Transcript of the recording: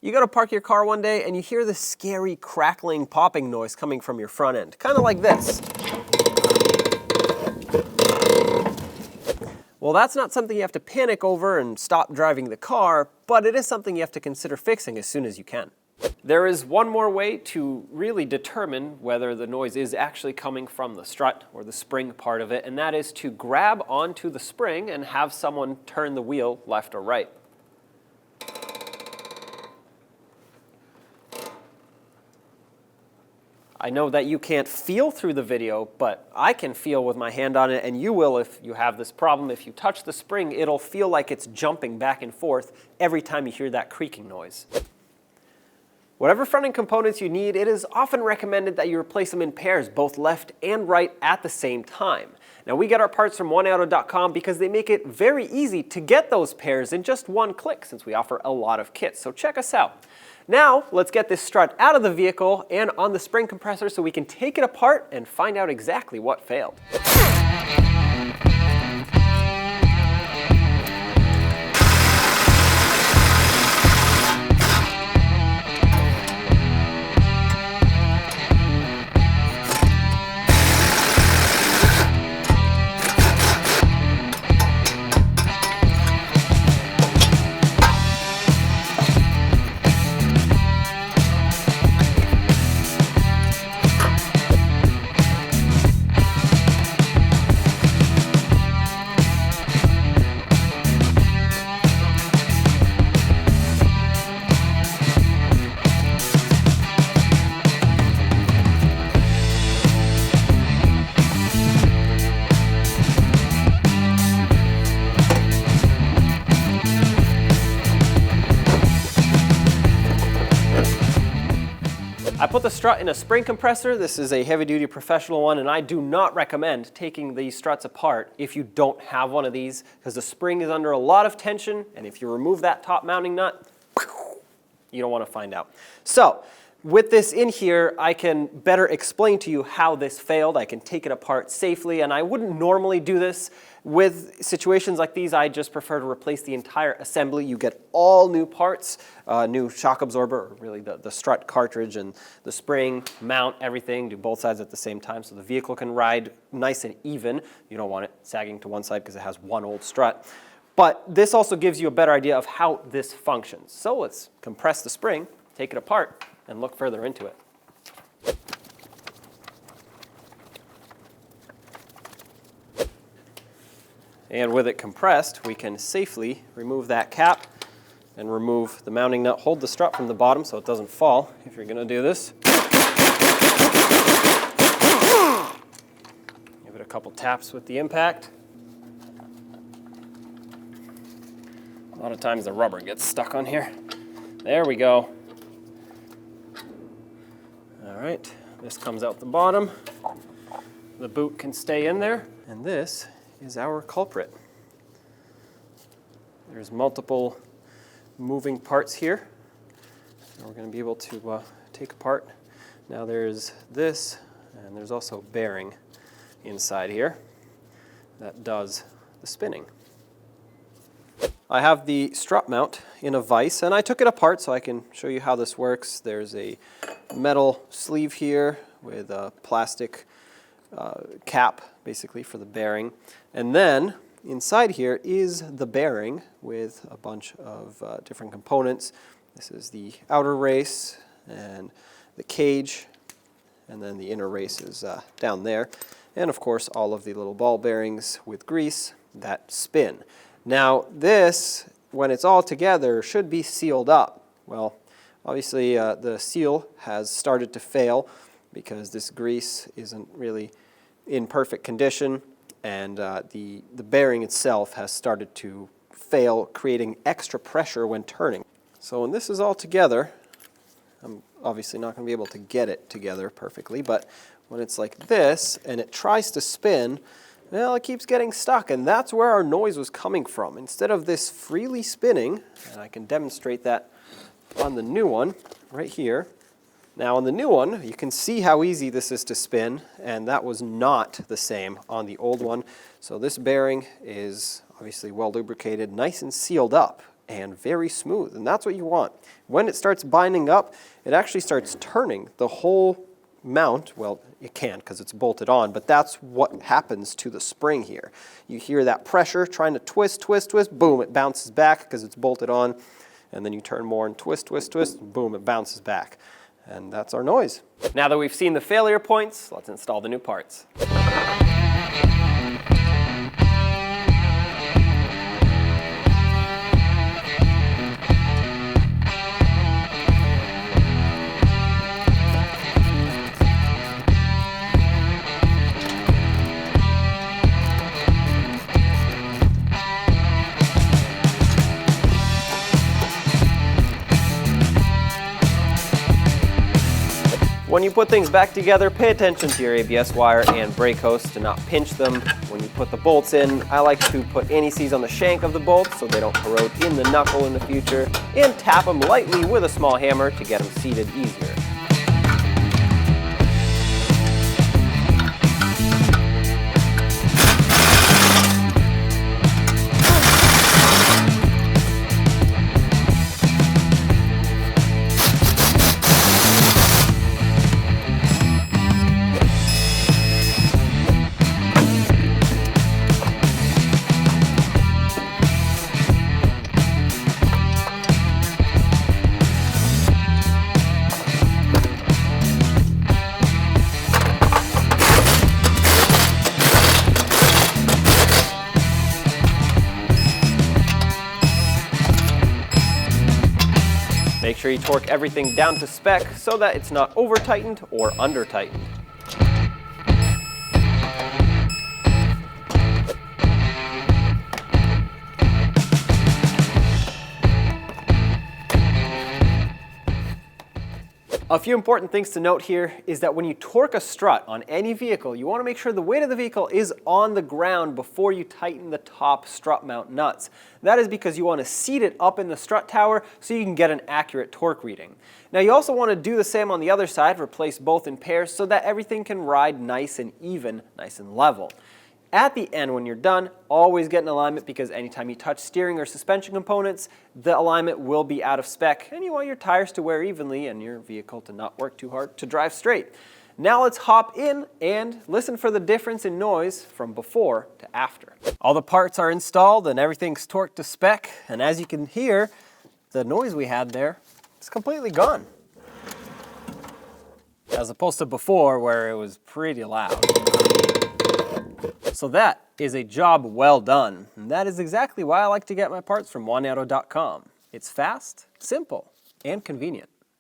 You go to park your car one day and you hear this scary crackling, popping noise coming from your front end, kind of like this. Well, that's not something you have to panic over and stop driving the car, but it is something you have to consider fixing as soon as you can. There is one more way to really determine whether the noise is actually coming from the strut or the spring part of it, and that is to grab onto the spring and have someone turn the wheel left or right. I know that you can't feel through the video, but I can feel with my hand on it, and you will if you have this problem. If you touch the spring, it'll feel like it's jumping back and forth every time you hear that creaking noise. Whatever front end components you need, it is often recommended that you replace them in pairs, both left and right at the same time. Now, we get our parts from oneauto.com because they make it very easy to get those pairs in just one click, since we offer a lot of kits. So check us out. Now, let's get this strut out of the vehicle and on the spring compressor so we can take it apart and find out exactly what failed. I put the strut in a spring compressor. This is a heavy-duty professional one, and I do not recommend taking these struts apart if you don't have one of these, because the spring is under a lot of tension, and if you remove that top mounting nut, you don't want to find out. So, with this in here, I can better explain to you how this failed. I can take it apart safely, and I wouldn't normally do this. With situations like these, I just prefer to replace the entire assembly. You get all new parts, new shock absorber, or really the strut cartridge and the spring, mount, everything, do both sides at the same time so the vehicle can ride nice and even. You don't want it sagging to one side because it has one old strut. But this also gives you a better idea of how this functions. So let's compress the spring, take it apart, and look further into it. And with it compressed, we can safely remove that cap and remove the mounting nut. Hold the strut from the bottom so it doesn't fall if you're going to do this. Give it a couple taps with the impact. A lot of times the rubber gets stuck on here. There we go. All right, this comes out the bottom. The boot can stay in there, and this is our culprit. There's multiple moving parts here that we're going to be able to take apart. Now there's this, and there's also bearing inside here that does the spinning. I have the strut mount in a vise, and I took it apart so I can show you how this works. There's a metal sleeve here with a plastic cap, basically, for the bearing. And then inside here is the bearing with a bunch of different components. This is the outer race and the cage, and then the inner race is down there. And of course, all of the little ball bearings with grease that spin. Now this, when it's all together, should be sealed up. Well, obviously the seal has started to fail because this grease isn't really in perfect condition, and the bearing itself has started to fail, creating extra pressure when turning. So when this is all together, I'm obviously not going to be able to get it together perfectly, but when it's like this and it tries to spin, well, it keeps getting stuck, and that's where our noise was coming from. Instead of this freely spinning, and I can demonstrate that on the new one right here. Now on the new one, you can see how easy this is to spin, and that was not the same on the old one. So this bearing is obviously well lubricated, nice and sealed up, and very smooth, and that's what you want. When it starts binding up, it actually starts turning the whole mount. Well, it can because it's bolted on, but that's what happens to the spring here. You hear that pressure trying to twist, twist, twist, boom, it bounces back because it's bolted on, and then you turn more and twist, twist, twist, boom, it bounces back. And that's our noise. Now that we've seen the failure points, let's install the new parts. When you put things back together, pay attention to your ABS wire and brake hose to not pinch them. When you put the bolts in, I like to put anti-seize on the shank of the bolts so they don't corrode in the knuckle in the future, and tap them lightly with a small hammer to get them seated easier. Make sure you torque everything down to spec so that it's not over-tightened or under-tightened. A few important things to note here is that when you torque a strut on any vehicle, you want to make sure the weight of the vehicle is on the ground before you tighten the top strut mount nuts. That is because you want to seat it up in the strut tower so you can get an accurate torque reading. Now you also want to do the same on the other side, replace both in pairs so that everything can ride nice and even, nice and level. At the end, when you're done, always get an alignment because anytime you touch steering or suspension components, the alignment will be out of spec, and you want your tires to wear evenly and your vehicle to not work too hard to drive straight. Now let's hop in and listen for the difference in noise from before to after. All the parts are installed and everything's torqued to spec, and as you can hear, the noise we had there is completely gone. As opposed to before where it was pretty loud. So that is a job well done, and that is exactly why I like to get my parts from oneauto.com. It's fast, simple, and convenient.